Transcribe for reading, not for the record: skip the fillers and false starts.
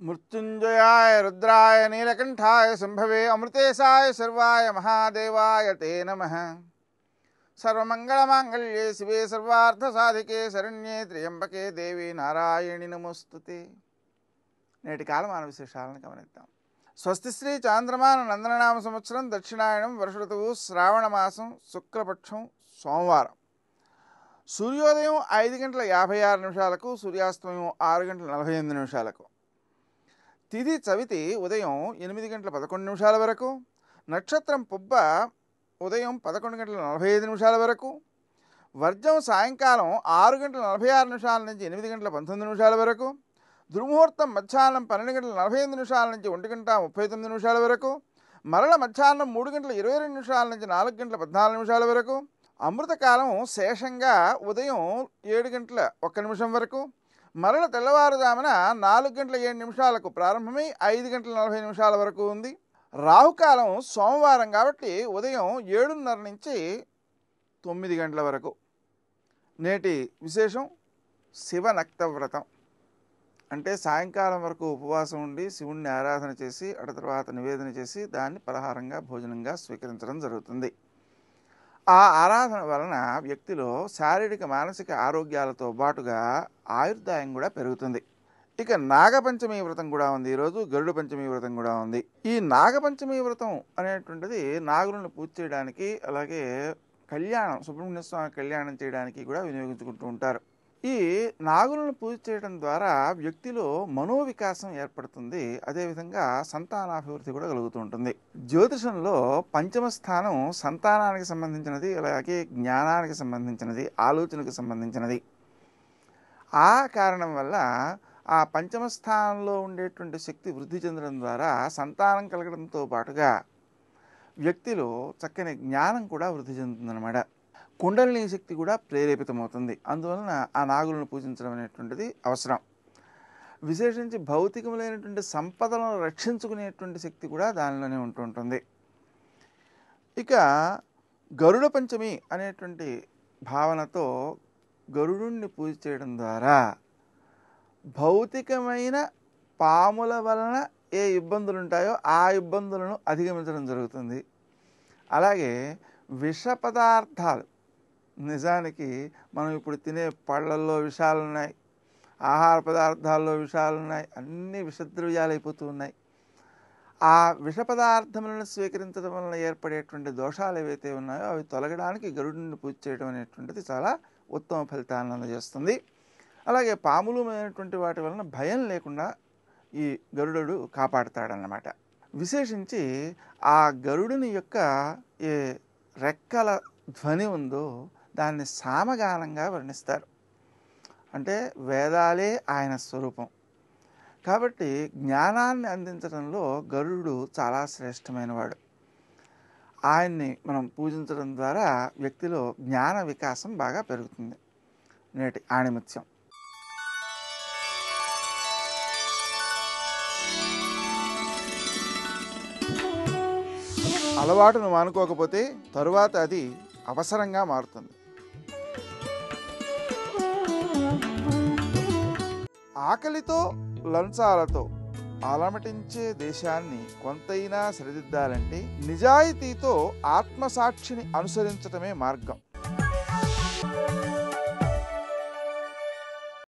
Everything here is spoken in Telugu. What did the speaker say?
మృత్యుంజయాయ రుద్రాయ నీలకంఠాయ శంభవే అమృతేశాయ సర్వాయ మహాదేవాయ తే నమః. సర్వమంగళమాంగళ్యే శివే సర్వార్థసాధికే శరణ్యే త్ర్యంబకే దేవి నారాయణి నమోస్తుతే. నేటి కాలమాన విశేషాలను గమనిద్దాం. స్వస్తి శ్రీ చాంద్రమాన నందననామ సంవత్సరం దక్షిణాయనం వర్ష ఋతువు శ్రావణ మాసం శుక్లపక్షం సోమవారం. సూర్యోదయం 5:56 సూర్యాస్తమయం 6:48 తిథి చవితి ఉదయం 8:11 వరకు, నక్షత్రం పుబ్బ ఉదయం 11:45 వరకు, వర్జం సాయంకాలం 6:46 నుంచి 8:19 వరకు, దుర్ముహూర్తం మధ్యాహ్నం 12:45 నుంచి 1:39 వరకు, మరల మధ్యాహ్నం 3:22 నుంచి 4:14 వరకు, అమృతకాలం శేషంగా ఉదయం 7:01 వరకు, మరల తెల్లవారుజామున 4:07 ప్రారంభమై 5:40 వరకు ఉంది. రాహుకాలం సోమవారం కాబట్టి ఉదయం 7:30 నుంచి 9 గంటల వరకు. నేటి విశేషం శివనక్త వ్రతం. అంటే సాయంకాలం వరకు ఉపవాసం ఉండి శివుణ్ణి ఆరాధన చేసి అటు తర్వాత నివేదన చేసి దాన్ని పలహారంగా భోజనంగా స్వీకరించడం జరుగుతుంది. ఆ ఆరాధన వలన వ్యక్తిలో శారీరక మానసిక ఆరోగ్యాలతో పాటుగా ఆయుర్దాయం కూడా పెరుగుతుంది. ఇక నాగపంచమి వ్రతం కూడా ఉంది. ఈరోజు గరుడ పంచమి వ్రతం కూడా ఉంది. ఈ నాగపంచమి వ్రతం అనేటువంటిది నాగులను పూజ చేయడానికి, అలాగే కళ్యాణం సుబ్రహ్మణ్య స్వామి కళ్యాణం చేయడానికి కూడా వినియోగించుకుంటూ ఉంటారు. ఈ నాగులను పూజ చేయడం ద్వారా వ్యక్తిలో మనోవికాసం ఏర్పడుతుంది. అదేవిధంగా సంతానాభివృద్ధి కూడా కలుగుతూ ఉంటుంది. జ్యోతిషంలో పంచమ స్థానం సంతానానికి సంబంధించినది, అలాగే జ్ఞానానికి సంబంధించినది, ఆలోచనకు సంబంధించినది. ఆ కారణం వల్ల ఆ పంచమ స్థానంలో ఉండేటువంటి శక్తి వృద్ధి చెందడం ద్వారా సంతానం కలగడంతో పాటుగా వ్యక్తిలో చక్కని జ్ఞానం కూడా వృద్ధి చెందుతుందన్నమాట. కుండలిని శక్తి కూడా ప్రేరేపితమవుతుంది. అందువలన ఆ నాగులను పూజించడం అనేటువంటిది అవసరం. విశేషించి భౌతికములైనటువంటి సంపదలను రక్షించుకునేటువంటి శక్తి కూడా దానిలోనే ఉంటుంటుంది. ఇక గరుడ పంచమి అనేటువంటి భావనతో గరుడుని పూజ చేయడం ద్వారా భౌతికమైన పాముల వలన ఏ ఇబ్బందులు ఉంటాయో ఆ ఇబ్బందులను అధిగమించడం జరుగుతుంది. అలాగే విష పదార్థాలు, నిజానికి మనం ఇప్పుడు తినే పళ్ళల్లో విషాలు ఉన్నాయి, ఆహార పదార్థాల్లో విషాలు ఉన్నాయి, అన్నీ విషద్రవ్యాలు అయిపోతూ ఉన్నాయి. ఆ విష పదార్థములను స్వీకరించడం వలన ఏర్పడేటువంటి దోషాలు ఏవైతే ఉన్నాయో అవి తొలగడానికి గరుడుని పూజ చేయడం అనేటువంటిది చాలా ఉత్తమ ఫలితాలను అందజేస్తుంది. అలాగే పాములమైనటువంటి వాటి వలన భయం లేకుండా ఈ గరుడు కాపాడుతాడన్నమాట. విశేషించి ఆ గరుడుని యొక్క ఏ రెక్కల ధ్వని ఉందో దాన్ని సామగానంగా వర్ణిస్తారు. అంటే వేదాలే ఆయన స్వరూపం కాబట్టి జ్ఞానాన్ని అందించడంలో గరుడు చాలా శ్రేష్టమైనవాడు. ఆయన్ని మనం పూజించడం ద్వారా వ్యక్తిలో జ్ఞాన వికాసం బాగా పెరుగుతుంది. నేటి ఆణిముత్యం. అలవాటును మానుకోకపోతే తరువాత అది అవసరంగా మారుతుంది. ఆకలితో లంచాలతో అలమటించే దేశాన్ని కొంతైనా సరిదిద్దాలంటే నిజాయితీతో ఆత్మసాక్షిని అనుసరించటమే మార్గం.